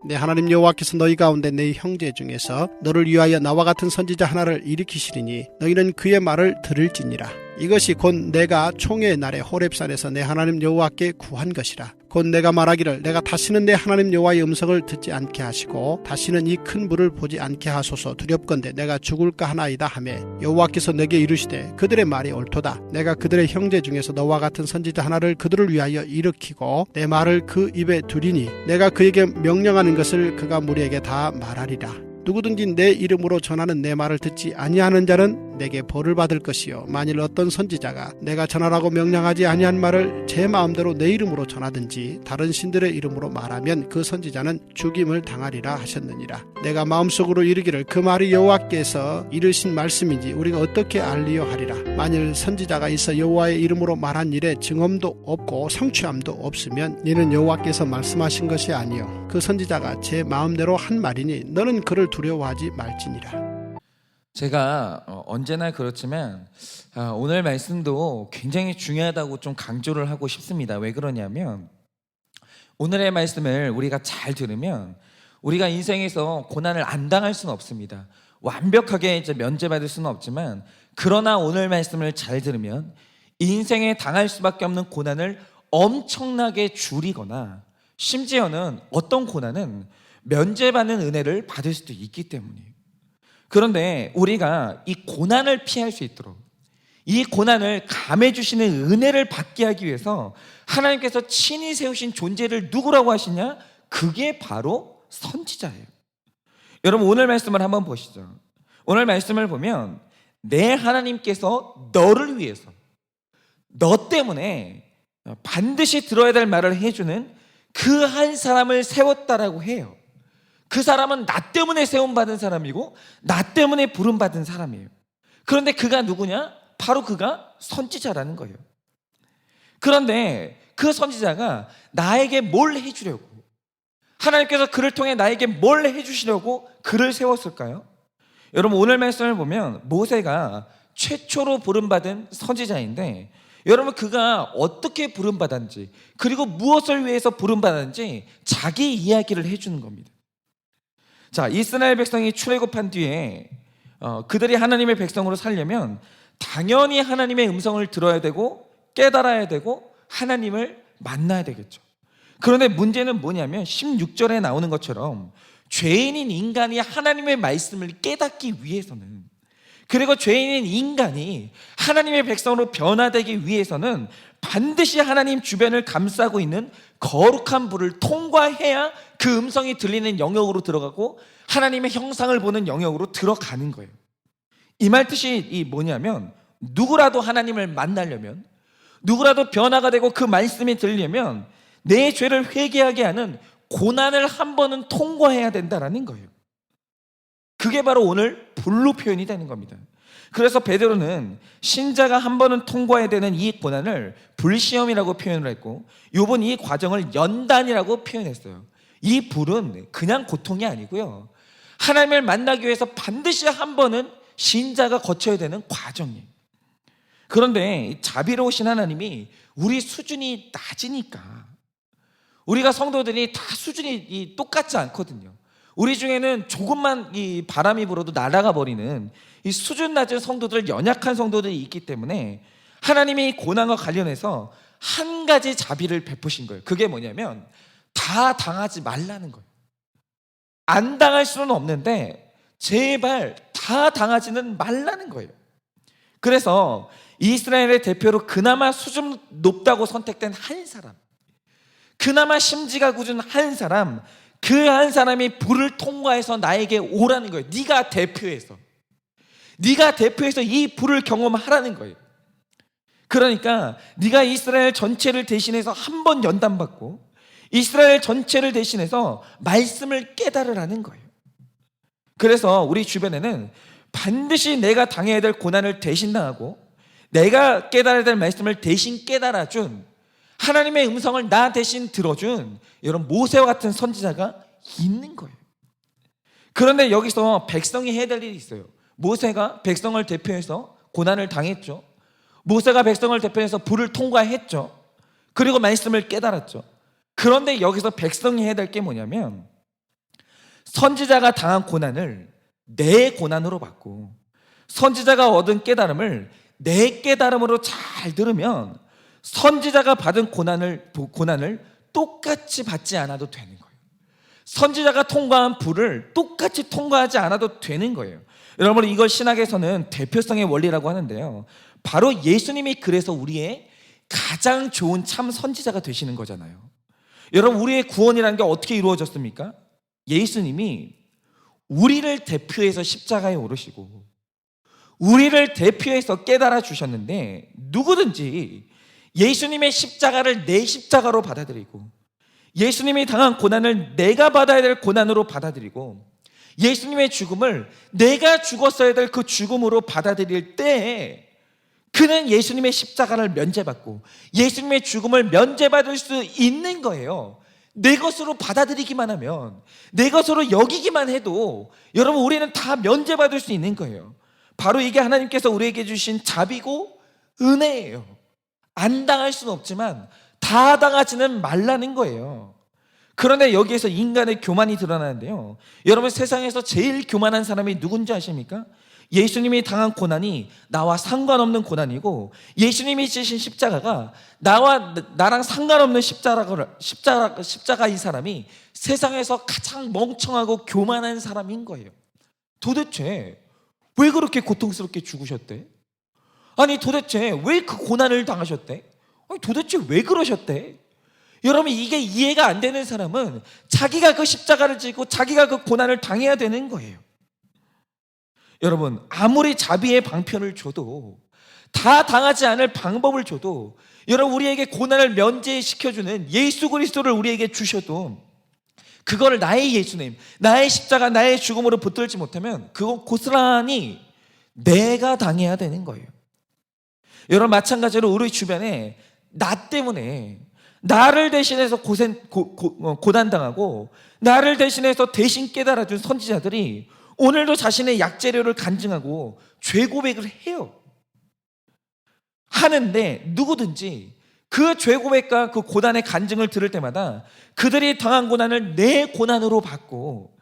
내 하나님 여호와께서 너희 가운데 내 형제 중에서 너를 위하여 나와 같은 선지자 하나를 일으키시리니 너희는 그의 말을 들을지니라. 이것이 곧 내가 총회의 날에 호렙산에서 내 하나님 여호와께 구한 것이라. 곧 내가 말하기를 내가 다시는 내 하나님 여호와의 음성을 듣지 않게 하시고 다시는 이 큰 불을 보지 않게 하소서. 두렵건대 내가 죽을까 하나이다 하매 여호와께서 내게 이르시되 그들의 말이 옳도다. 내가 그들의 형제 중에서 너와 같은 선지자 하나를 그들을 위하여 일으키고 내 말을 그 입에 두리니 내가 그에게 명령하는 것을 그가 무리에게 다 말하리라. 누구든지 내 이름으로 전하는 내 말을 듣지 아니하는 자는 내게 벌을 받을 것이요 만일 어떤 선지자가 내가 전하라고 명령하지 아니한 말을 제 마음대로 내 이름으로 전하든지 다른 신들의 이름으로 말하면 그 선지자는 죽임을 당하리라 하셨느니라. 내가 마음속으로 이르기를 그 말이 여호와께서 이르신 말씀인지 우리가 어떻게 알리요 하리라. 만일 선지자가 있어 여호와의 이름으로 말한 일에 증언도 없고 성취함도 없으면 이는 여호와께서 말씀하신 것이 아니요 그 선지자가 제 마음대로 한 말이니 너는 그를 두려워하지 말지니라. 제가 언제나 그렇지만 오늘 말씀도 굉장히 중요하다고 좀 강조를 하고 싶습니다. 왜 그러냐면 오늘의 말씀을 우리가 잘 들으면 우리가 인생에서 고난을 안 당할 수는 없습니다. 완벽하게 이제 면제받을 수는 없지만 그러나 오늘 말씀을 잘 들으면 인생에 당할 수밖에 없는 고난을 엄청나게 줄이거나 심지어는 어떤 고난은 면제받는 은혜를 받을 수도 있기 때문이에요. 그런데 우리가 이 고난을 피할 수 있도록 이 고난을 감해 주시는 은혜를 받게 하기 위해서 하나님께서 친히 세우신 존재를 누구라고 하시냐? 그게 바로 선지자예요. 여러분 오늘 말씀을 한번 보시죠. 오늘 말씀을 보면 내 하나님께서 너를 위해서 너 때문에 반드시 들어야 될 말을 해주는 그 한 사람을 세웠다라고 해요. 그 사람은 나 때문에 세움받은 사람이고 나 때문에 부름받은 사람이에요. 그런데 그가 누구냐? 바로 그가 선지자라는 거예요. 그런데 그 선지자가 나에게 뭘 해주려고, 하나님께서 그를 통해 나에게 뭘 해주시려고 그를 세웠을까요? 여러분 오늘 말씀을 보면 모세가 최초로 부름받은 선지자인데 여러분 그가 어떻게 부름받았는지 그리고 무엇을 위해서 부름받았는지 자기 이야기를 해주는 겁니다. 자, 이스라엘 백성이 출애굽한 뒤에 그들이 하나님의 백성으로 살려면 당연히 하나님의 음성을 들어야 되고 깨달아야 되고 하나님을 만나야 되겠죠. 그런데 문제는 뭐냐면 16절에 나오는 것처럼 죄인인 인간이 하나님의 말씀을 깨닫기 위해서는, 그리고 죄인인 인간이 하나님의 백성으로 변화되기 위해서는 반드시 하나님 주변을 감싸고 있는 거룩한 불을 통과해야 그 음성이 들리는 영역으로 들어가고 하나님의 형상을 보는 영역으로 들어가는 거예요. 이 말 뜻이 뭐냐면 누구라도 하나님을 만나려면, 누구라도 변화가 되고 그 말씀이 들리려면 내 죄를 회개하게 하는 고난을 한 번은 통과해야 된다라는 거예요. 그게 바로 오늘 불로 표현이 되는 겁니다. 그래서 베드로는 신자가 한 번은 통과해야 되는 이 고난을 불시험이라고 표현을 했고 요번 이 과정을 연단이라고 표현했어요. 이 불은 그냥 고통이 아니고요, 하나님을 만나기 위해서 반드시 한 번은 신자가 거쳐야 되는 과정이에요. 그런데 자비로우신 하나님이 우리 수준이 낮으니까, 우리가 성도들이 다 수준이 똑같지 않거든요. 우리 중에는 조금만 이 바람이 불어도 날아가 버리는 이 수준 낮은 성도들, 연약한 성도들이 있기 때문에 하나님이 고난과 관련해서 한 가지 자비를 베푸신 거예요. 그게 뭐냐면 다 당하지 말라는 거예요. 안 당할 수는 없는데 제발 다 당하지는 말라는 거예요. 그래서 이스라엘의 대표로 그나마 수준 높다고 선택된 한 사람, 그나마 심지가 굳은 한 사람, 그 한 사람이 불을 통과해서 나에게 오라는 거예요. 네가 대표해서 이 불을 경험하라는 거예요. 그러니까 네가 이스라엘 전체를 대신해서 한 번 연단받고 이스라엘 전체를 대신해서 말씀을 깨달으라는 거예요. 그래서 우리 주변에는 반드시 내가 당해야 될 고난을 대신 당하고 내가 깨달아야 될 말씀을 대신 깨달아준, 하나님의 음성을 나 대신 들어준 이런 모세와 같은 선지자가 있는 거예요. 그런데 여기서 백성이 해야 될 일이 있어요. 모세가 백성을 대표해서 고난을 당했죠. 모세가 백성을 대표해서 불을 통과했죠. 그리고 말씀을 깨달았죠. 그런데 여기서 백성이 해야 될 게 뭐냐면 선지자가 당한 고난을 내 고난으로 받고 선지자가 얻은 깨달음을 내 깨달음으로 잘 들으면 선지자가 받은 고난을 똑같이 받지 않아도 되는 거예요. 선지자가 통과한 불을 똑같이 통과하지 않아도 되는 거예요. 여러분, 이걸 신학에서는 대표성의 원리라고 하는데요, 바로 예수님이 그래서 우리의 가장 좋은 참 선지자가 되시는 거잖아요. 여러분, 우리의 구원이라는 게 어떻게 이루어졌습니까? 예수님이 우리를 대표해서 십자가에 오르시고 우리를 대표해서 깨달아 주셨는데, 누구든지 예수님의 십자가를 내 십자가로 받아들이고 예수님이 당한 고난을 내가 받아야 될 고난으로 받아들이고 예수님의 죽음을 내가 죽었어야 될 그 죽음으로 받아들일 때에 그는 예수님의 십자가를 면제받고 예수님의 죽음을 면제받을 수 있는 거예요. 내 것으로 받아들이기만 하면, 내 것으로 여기기만 해도 여러분, 우리는 다 면제받을 수 있는 거예요. 바로 이게 하나님께서 우리에게 주신 자비고 은혜예요. 안 당할 수는 없지만 다 당하지는 말라는 거예요. 그런데 여기에서 인간의 교만이 드러나는데요, 여러분, 세상에서 제일 교만한 사람이 누군지 아십니까? 예수님이 당한 고난이 나와 상관없는 고난이고 예수님이 지신 십자가가 나랑 상관없는 십자가인 사람이 세상에서 가장 멍청하고 교만한 사람인 거예요. 도대체 왜 그렇게 고통스럽게 죽으셨대? 아니, 도대체 왜 그 고난을 당하셨대? 아니, 도대체 왜 그러셨대? 여러분, 이게 이해가 안 되는 사람은 자기가 그 십자가를 지고 자기가 그 고난을 당해야 되는 거예요. 여러분, 아무리 자비의 방편을 줘도, 다 당하지 않을 방법을 줘도, 여러분, 우리에게 고난을 면제시켜주는 예수 그리스도를 우리에게 주셔도 그거를 나의 예수님, 나의 십자가, 나의 죽음으로 붙들지 못하면 그건 고스란히 내가 당해야 되는 거예요. 여러분, 마찬가지로 우리 주변에 나 때문에 나를 대신해서 고난당하고 나를 대신해서 대신 깨달아준 선지자들이 오늘도 자신의 약재료를 간증하고 죄 고백을 해요. 하는데 누구든지 그 죄 고백과 그 고난의 간증을 들을 때마다 그들이 당한 고난을 내 고난으로 받고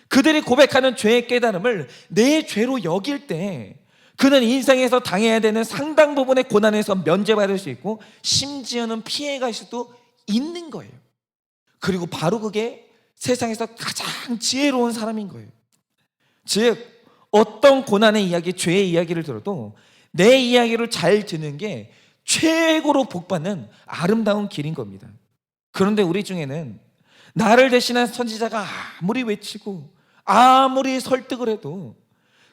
그들이 고백하는 죄의 깨달음을 내 죄로 여길 때 그는 인생에서 당해야 되는 상당 부분의 고난에서 면제받을 수 있고 심지어는 피해갈 수도 있는 거예요. 그리고 바로 그게 세상에서 가장 지혜로운 사람인 거예요. 즉, 어떤 고난의 이야기, 죄의 이야기를 들어도 내 이야기를 잘 듣는 게 최고로 복받는 아름다운 길인 겁니다. 그런데 우리 중에는 나를 대신한 선지자가 아무리 외치고 아무리 설득을 해도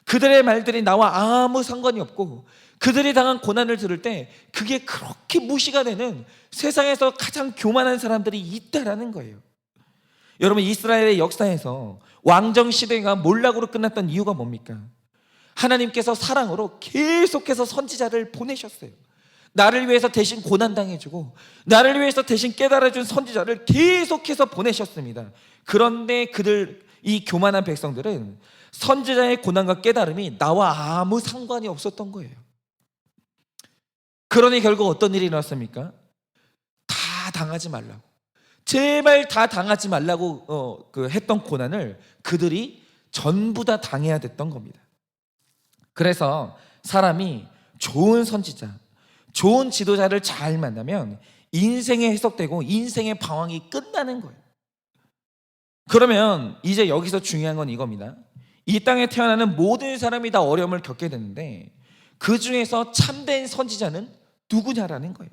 그들의 말들이 나와 아무 상관이 없고 그들이 당한 고난을 들을 때 그게 그렇게 무시가 되는 세상에서 가장 교만한 사람들이 있다라는 거예요. 여러분, 이스라엘의 역사에서 왕정 시대가 몰락으로 끝났던 이유가 뭡니까? 하나님께서 사랑으로 계속해서 선지자를 보내셨어요. 나를 위해서 대신 고난당해주고 나를 위해서 대신 깨달아준 선지자를 계속해서 보내셨습니다. 그런데 이 교만한 백성들은 선지자의 고난과 깨달음이 나와 아무 상관이 없었던 거예요. 그러니 결국 어떤 일이 일어났습니까? 다 당하지 말라고, 제발 다 당하지 말라고 했던 고난을 그들이 전부 다 당해야 됐던 겁니다. 그래서 사람이 좋은 선지자, 좋은 지도자를 잘 만나면 인생이 해석되고 인생의 방황이 끝나는 거예요. 그러면 이제 여기서 중요한 건 이겁니다. 이 땅에 태어나는 모든 사람이 다 어려움을 겪게 되는데 그 중에서 참된 선지자는 누구냐라는 거예요.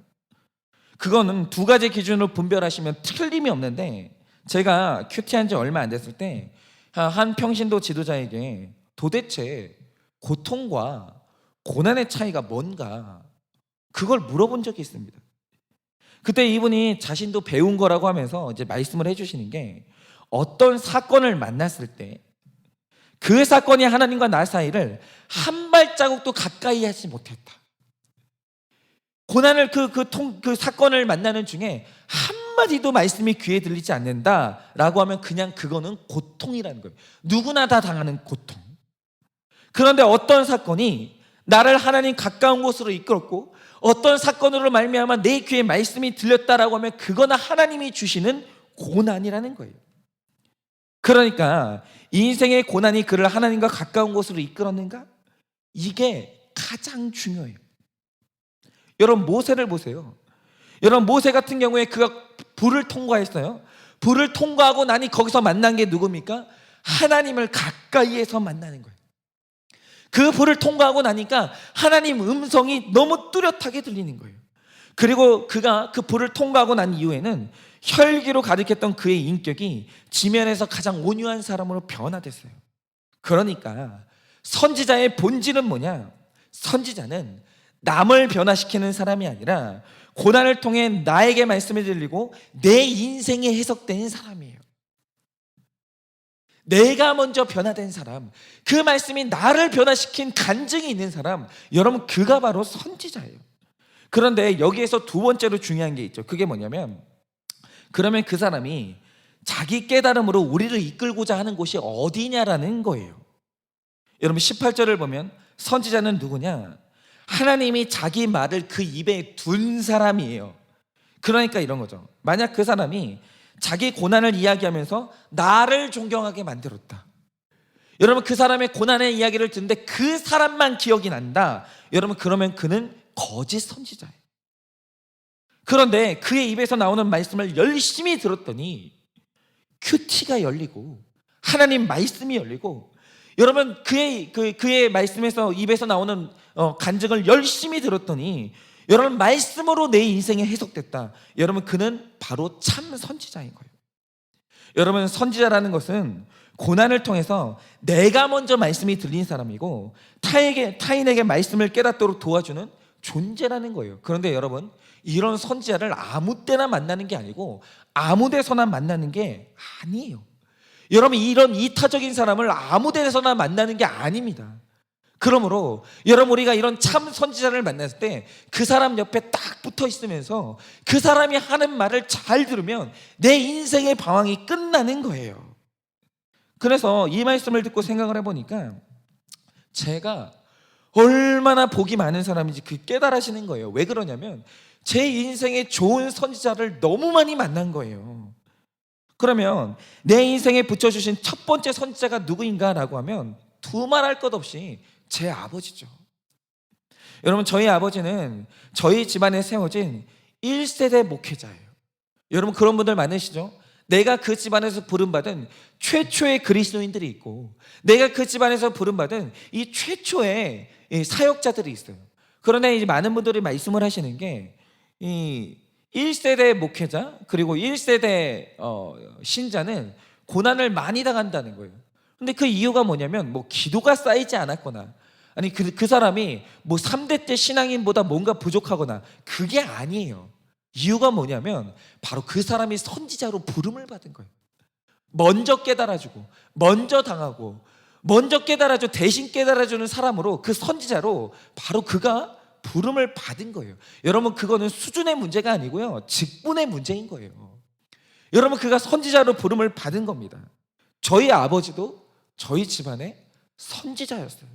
그거는 두 가지 기준으로 분별하시면 틀림이 없는데, 제가 큐티한 지 얼마 안 됐을 때 한 평신도 지도자에게 도대체 고통과 고난의 차이가 뭔가 그걸 물어본 적이 있습니다. 그때 이분이 자신도 배운 거라고 하면서 이제 말씀을 해주시는 게, 어떤 사건을 만났을 때 그 사건이 하나님과 나 사이를 한 발자국도 가까이 하지 못했다. 고난을 그 사건을 만나는 중에 한마디도 말씀이 귀에 들리지 않는다라고 하면 그냥 그거는 고통이라는 거예요. 누구나 다 당하는 고통. 그런데 어떤 사건이 나를 하나님 가까운 곳으로 이끌었고 어떤 사건으로 말미암아 내 귀에 말씀이 들렸다라고 하면 그거는 하나님이 주시는 고난이라는 거예요. 그러니까 인생의 고난이 그를 하나님과 가까운 곳으로 이끌었는가? 이게 가장 중요해요. 여러분 모세를 보세요. 여러분 모세 같은 경우에 그가 불을 통과했어요. 불을 통과하고 나니 거기서 만난 게 누굽니까? 하나님을 가까이에서 만나는 거예요. 그 불을 통과하고 나니까 하나님 음성이 너무 뚜렷하게 들리는 거예요. 그리고 그가 그 불을 통과하고 난 이후에는 혈기로 가득했던 그의 인격이 지면에서 가장 온유한 사람으로 변화됐어요. 그러니까 선지자의 본질은 뭐냐? 선지자는 남을 변화시키는 사람이 아니라 고난을 통해 나에게 말씀을 들리고 내 인생에 해석된 사람이에요. 내가 먼저 변화된 사람, 그 말씀이 나를 변화시킨 간증이 있는 사람, 여러분 그가 바로 선지자예요. 그런데 여기에서 두 번째로 중요한 게 있죠. 그게 뭐냐면, 그러면 그 사람이 자기 깨달음으로 우리를 이끌고자 하는 곳이 어디냐라는 거예요. 여러분 18절을 보면 선지자는 누구냐? 하나님이 자기 말을 그 입에 둔 사람이에요. 그러니까 이런 거죠. 만약 그 사람이 자기 고난을 이야기하면서 나를 존경하게 만들었다. 여러분 그 사람의 고난의 이야기를 듣는데 그 사람만 기억이 난다. 여러분 그러면 그는 거짓 선지자예요. 그런데 그의 입에서 나오는 말씀을 열심히 들었더니 큐티가 열리고 하나님 말씀이 열리고, 여러분 그의 말씀에서 입에서 나오는 간증을 열심히 들었더니 여러분 말씀으로 내 인생에 해석됐다. 여러분 그는 바로 참 선지자인 거예요. 여러분 선지자라는 것은 고난을 통해서 내가 먼저 말씀이 들린 사람이고 타인에게 말씀을 깨닫도록 도와주는 존재라는 거예요. 그런데 여러분 이런 선지자를 아무 때나 만나는 게 아니고 아무 데서나 만나는 게 아니에요. 여러분 이런 이타적인 사람을 아무 데서나 만나는 게 아닙니다. 그러므로 여러분 우리가 이런 참 선지자를 만났을 때 그 사람 옆에 딱 붙어 있으면서 그 사람이 하는 말을 잘 들으면 내 인생의 방황이 끝나는 거예요. 그래서 이 말씀을 듣고 생각을 해보니까 제가 얼마나 복이 많은 사람인지 그 깨달아지는 거예요. 왜 그러냐면 제 인생에 좋은 선지자를 너무 많이 만난 거예요. 그러면 내 인생에 붙여주신 첫 번째 선지자가 누구인가라고 하면 두말할 것 없이 제 아버지죠. 여러분 저희 아버지는 저희 집안에 세워진 1세대 목회자예요. 여러분 그런 분들 많으시죠? 내가 그 집안에서 부름받은 최초의 그리스도인들이 있고 내가 그 집안에서 부름받은 이 최초의 이 사역자들이 있어요. 그런데 이제 많은 분들이 말씀을 하시는 게 이 1세대 목회자 그리고 1세대 신자는 고난을 많이 당한다는 거예요. 근데 그 이유가 뭐냐면 뭐 기도가 쌓이지 않았거나 아니 그 사람이 뭐 3대 때 신앙인보다 뭔가 부족하거나 그게 아니에요. 이유가 뭐냐면 바로 그 사람이 선지자로 부름을 받은 거예요. 먼저 깨달아주고 먼저 당하고 먼저 깨달아줘 대신 깨달아주는 사람으로 그 선지자로 바로 그가 부름을 받은 거예요. 여러분 그거는 수준의 문제가 아니고요 직분의 문제인 거예요. 여러분 그가 선지자로 부름을 받은 겁니다. 저희 아버지도 저희 집안의 선지자였어요.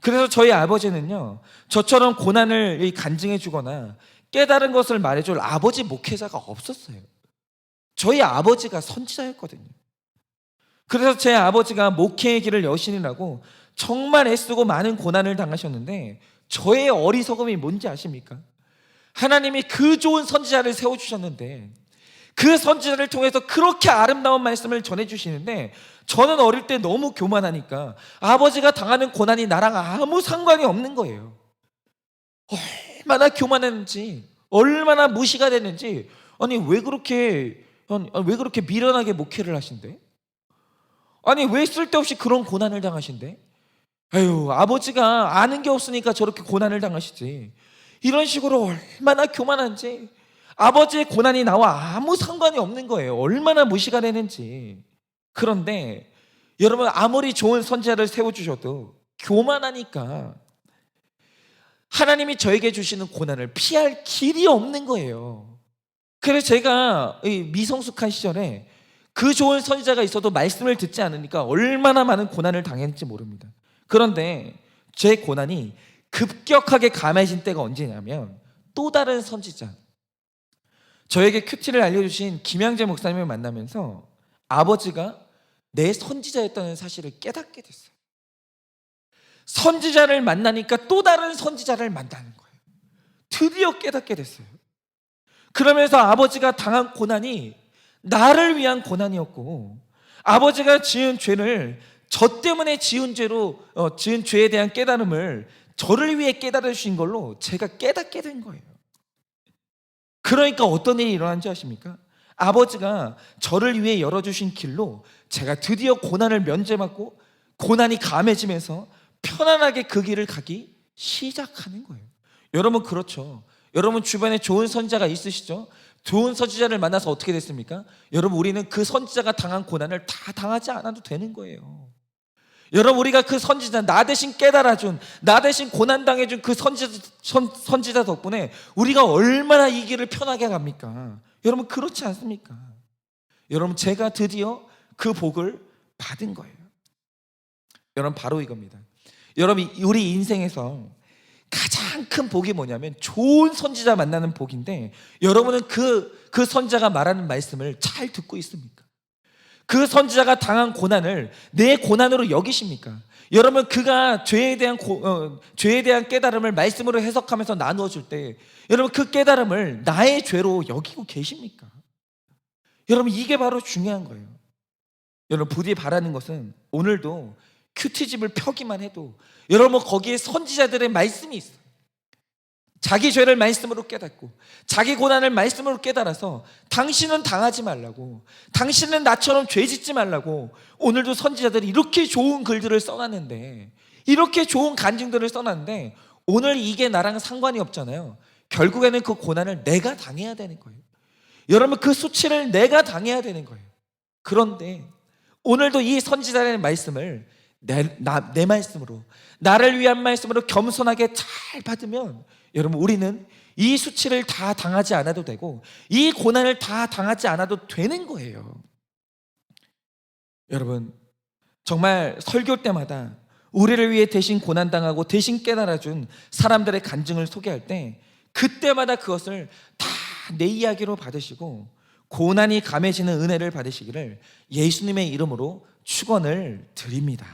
그래서 저희 아버지는요 저처럼 고난을 간증해 주거나 깨달은 것을 말해줄 아버지 목회자가 없었어요. 저희 아버지가 선지자였거든요. 그래서 제 아버지가 목회의 길을 여신이라고 정말 애쓰고 많은 고난을 당하셨는데 저의 어리석음이 뭔지 아십니까? 하나님이 그 좋은 선지자를 세워주셨는데 그 선지자를 통해서 그렇게 아름다운 말씀을 전해주시는데 저는 어릴 때 너무 교만하니까 아버지가 당하는 고난이 나랑 아무 상관이 없는 거예요. 얼마나 교만했는지 얼마나 무시가 됐는지 아니 왜 그렇게 미련하게 목회를 하신대? 아니 왜 쓸데없이 그런 고난을 당하신대? 아유 아버지가 아는 게 없으니까 저렇게 고난을 당하시지. 이런 식으로 얼마나 교만한지 아버지의 고난이 나와 아무 상관이 없는 거예요. 얼마나 무시가 되는지. 그런데 여러분 아무리 좋은 선지자를 세워주셔도 교만하니까 하나님이 저에게 주시는 고난을 피할 길이 없는 거예요. 그래서 제가 미성숙한 시절에 그 좋은 선지자가 있어도 말씀을 듣지 않으니까 얼마나 많은 고난을 당했는지 모릅니다. 그런데 제 고난이 급격하게 감해진 때가 언제냐면 또 다른 선지자 저에게 큐티를 알려주신 김양재 목사님을 만나면서 아버지가 내 선지자였다는 사실을 깨닫게 됐어요. 선지자를 만나니까 또 다른 선지자를 만나는 거예요. 드디어 깨닫게 됐어요. 그러면서 아버지가 당한 고난이 나를 위한 고난이었고, 아버지가 지은 죄를 저 때문에 지은 죄에 대한 깨달음을 저를 위해 깨달아 주신 걸로 제가 깨닫게 된 거예요. 그러니까 어떤 일이 일어난지 아십니까? 아버지가 저를 위해 열어주신 길로 제가 드디어 고난을 면제받고 고난이 감해지면서 편안하게 그 길을 가기 시작하는 거예요. 여러분, 그렇죠? 여러분 주변에 좋은 선지자가 있으시죠? 좋은 선지자를 만나서 어떻게 됐습니까? 여러분, 우리는 그 선지자가 당한 고난을 다 당하지 않아도 되는 거예요. 여러분, 우리가 그 선지자, 나 대신 깨달아준, 나 대신 고난당해준 그 선지자 덕분에 우리가 얼마나 이 길을 편하게 갑니까? 여러분, 그렇지 않습니까? 여러분, 제가 드디어 그 복을 받은 거예요. 여러분, 바로 이겁니다. 여러분, 우리 인생에서 가장 큰 복이 뭐냐면 좋은 선지자 만나는 복인데, 여러분은 그 선지자가 말하는 말씀을 잘 듣고 있습니까? 그 선지자가 당한 고난을 내 고난으로 여기십니까? 여러분, 그가 죄에 대한 깨달음을 말씀으로 해석하면서 나누어 줄 때, 여러분, 그 깨달음을 나의 죄로 여기고 계십니까? 여러분, 이게 바로 중요한 거예요. 여러분, 부디 바라는 것은 오늘도 큐티집을 펴기만 해도 여러분, 거기에 선지자들의 말씀이 있어요. 자기 죄를 말씀으로 깨닫고 자기 고난을 말씀으로 깨달아서 당신은 당하지 말라고, 당신은 나처럼 죄 짓지 말라고 오늘도 선지자들이 이렇게 좋은 글들을 써놨는데, 이렇게 좋은 간증들을 써놨는데 오늘 이게 나랑 상관이 없잖아요. 결국에는 그 고난을 내가 당해야 되는 거예요. 여러분, 그 수치를 내가 당해야 되는 거예요. 그런데 오늘도 이 선지자의 말씀을 내 말씀으로, 나를 위한 말씀으로 겸손하게 잘 받으면, 여러분, 우리는 이 수치를 다 당하지 않아도 되고 이 고난을 다 당하지 않아도 되는 거예요. 여러분, 정말 설교 때마다 우리를 위해 대신 고난당하고 대신 깨달아준 사람들의 간증을 소개할 때 그때마다 그것을 다 내 이야기로 받으시고 고난이 감해지는 은혜를 받으시기를 예수님의 이름으로 축원을 드립니다.